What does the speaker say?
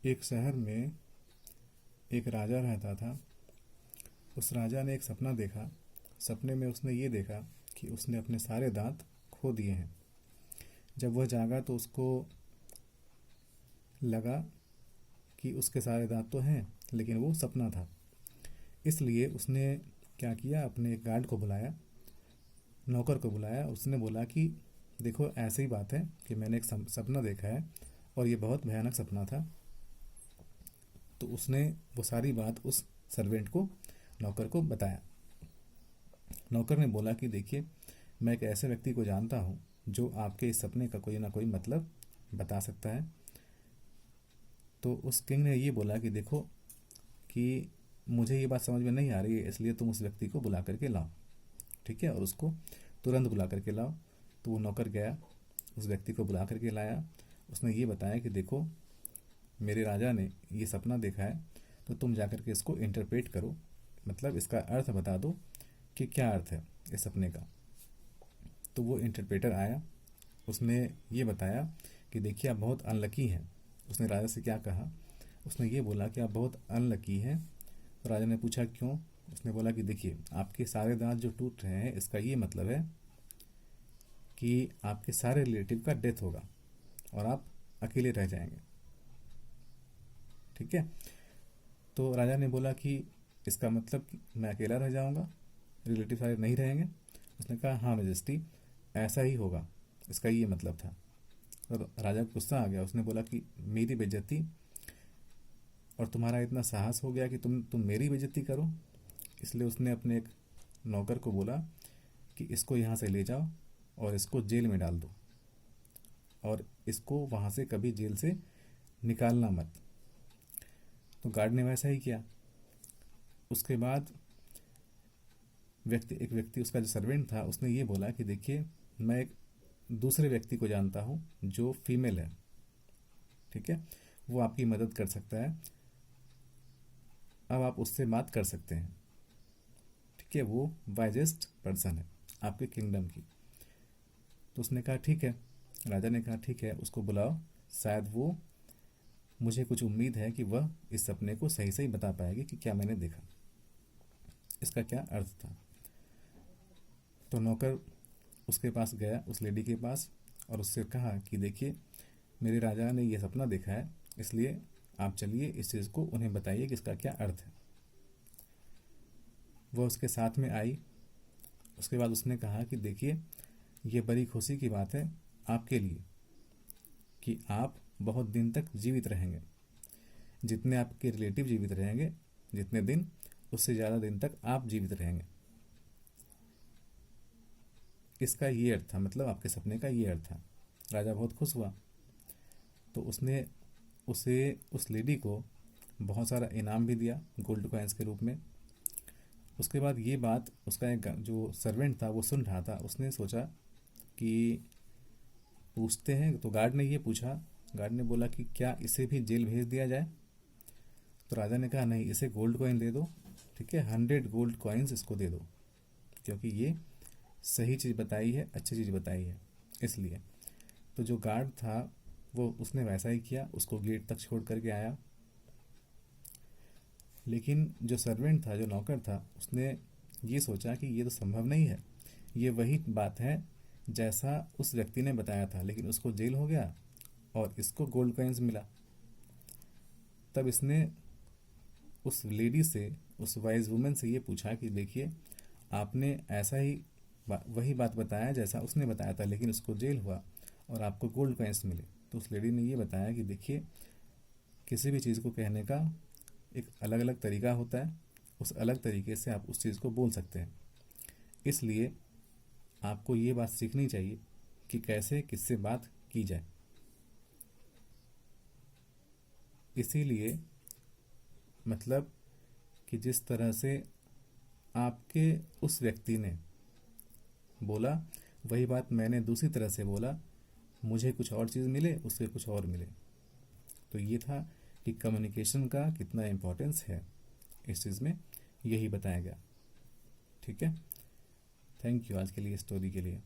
एक शहर में एक राजा रहता था। उस राजा ने एक सपना देखा। सपने में उसने ये देखा कि उसने अपने सारे दांत खो दिए हैं। जब वह जागा तो उसको लगा कि उसके सारे दांत तो हैं, लेकिन वो सपना था। इसलिए उसने क्या किया, अपने एक गार्ड को बुलाया, नौकर को बुलाया। उसने बोला कि देखो, ऐसी बात है कि मैंने एक सपना देखा है और ये बहुत भयानक सपना था। तो उसने वो सारी बात उस सर्वेंट को, नौकर को बताया। नौकर ने बोला कि देखिए, मैं एक ऐसे व्यक्ति को जानता हूँ जो आपके इस सपने का कोई ना कोई मतलब बता सकता है। तो उस किंग ने ये बोला कि देखो, कि मुझे ये बात समझ में नहीं आ रही है, इसलिए तुम उस व्यक्ति को बुला करके लाओ। ठीक है, और उसको तुरंत बुला करके लाओ। तो वो नौकर गया, उस व्यक्ति को बुला करके लाया। उसने ये बताया कि देखो, मेरे राजा ने ये सपना देखा है, तो तुम जा कर के इसको इंटरप्रेट करो, मतलब इसका अर्थ बता दो कि क्या अर्थ है इस सपने का। तो वो इंटरप्रेटर आया। उसने ये बताया कि देखिए, आप बहुत अनलकी हैं। उसने राजा से क्या कहा, उसने ये बोला कि आप बहुत अनलकी हैं। तो राजा ने पूछा क्यों। उसने बोला कि देखिए, आपके सारे दांत जो टूट रहे हैं, इसका ये मतलब है कि आपके सारे रिलेटिव का डेथ होगा और आप अकेले रह जाएंगे। ठीक है। तो राजा ने बोला कि इसका मतलब कि मैं अकेला रह जाऊंगा, रिलेटिव सारे नहीं रहेंगे। उसने कहा हाँ मेजेस्टी, ऐसा ही होगा, इसका ये मतलब था। और राजा को गुस्सा आ गया। उसने बोला कि मेरी बेइज्जती, और तुम्हारा इतना साहस हो गया कि तुम मेरी बेइज्जती करो। इसलिए उसने अपने एक नौकर को बोला कि इसको यहाँ से ले जाओ और इसको जेल में डाल दो, और इसको वहाँ से कभी जेल से निकालना मत। तो गार्ड ने वैसा ही किया। उसके बाद एक व्यक्ति, उसका जो सर्वेंट था, उसने ये बोला कि देखिए, मैं एक दूसरे व्यक्ति को जानता हूँ जो फीमेल है। ठीक है, वो आपकी मदद कर सकता है। अब आप उससे बात कर सकते हैं। ठीक है, वो वाइजेस्ट पर्सन है आपके किंगडम की। तो उसने कहा ठीक है। राजा ने कहा ठीक है, उसको बुलाओ, शायद वो, मुझे कुछ उम्मीद है कि वह इस सपने को सही सही बता पाएगी कि क्या मैंने देखा, इसका क्या अर्थ था। तो नौकर उसके पास गया, उस लेडी के पास, और उससे कहा कि देखिए, मेरे राजा ने यह सपना देखा है, इसलिए आप चलिए इस चीज़ को उन्हें बताइए कि इसका क्या अर्थ है। वह उसके साथ में आई। उसके बाद उसने कहा कि देखिए, ये बड़ी खुशी की बात है आपके लिए कि आप बहुत दिन तक जीवित रहेंगे। जितने आपके रिलेटिव जीवित रहेंगे, जितने दिन, उससे ज़्यादा दिन तक आप जीवित रहेंगे। इसका ये अर्थ था, मतलब आपके सपने का ये अर्थ था। राजा बहुत खुश हुआ। तो उसने उस लेडी को बहुत सारा इनाम भी दिया, गोल्ड कॉइन्स के रूप में। उसके बाद ये बात उसका एक जो सर्वेंट था वो सुन रहा था। उसने सोचा कि पूछते हैं। तो गार्ड ने ये पूछा, गार्ड ने बोला कि क्या इसे भी जेल भेज दिया जाए। तो राजा ने कहा नहीं, इसे गोल्ड कॉइन दे दो। ठीक है, 100 गोल्ड कॉइन्स इसको दे दो, क्योंकि ये सही चीज़ बताई है, अच्छी चीज़ बताई है, इसलिए। तो जो गार्ड था वो, उसने वैसा ही किया, उसको गेट तक छोड़ करके आया। लेकिन जो सर्वेंट था, जो नौकर था, उसने ये सोचा कि ये तो संभव नहीं है, ये वही बात है जैसा उस व्यक्ति ने बताया था, लेकिन उसको जेल हो गया और इसको गोल्ड कॉइन्स मिला। तब इसने उस लेडी से, उस वाइज वुमेन से ये पूछा कि देखिए, आपने ऐसा ही वही बात बताया जैसा उसने बताया था, लेकिन उसको जेल हुआ और आपको गोल्ड कॉइन्स मिले। तो उस लेडी ने ये बताया कि देखिए, किसी भी चीज़ को कहने का एक अलग अलग तरीका होता है, उस अलग तरीके से आप उस चीज़ को बोल सकते हैं। इसलिए आपको ये बात सीखनी चाहिए कि कैसे किससे बात की जाए। इसीलिए मतलब कि जिस तरह से आपके उस व्यक्ति ने बोला, वही बात मैंने दूसरी तरह से बोला, मुझे कुछ और चीज़ मिले, उससे कुछ और मिले। तो ये था कि कम्युनिकेशन का कितना इम्पोर्टेंस है इस चीज़ में, यही बताया गया। ठीक है, थैंक यू आज के लिए, स्टोरी के लिए।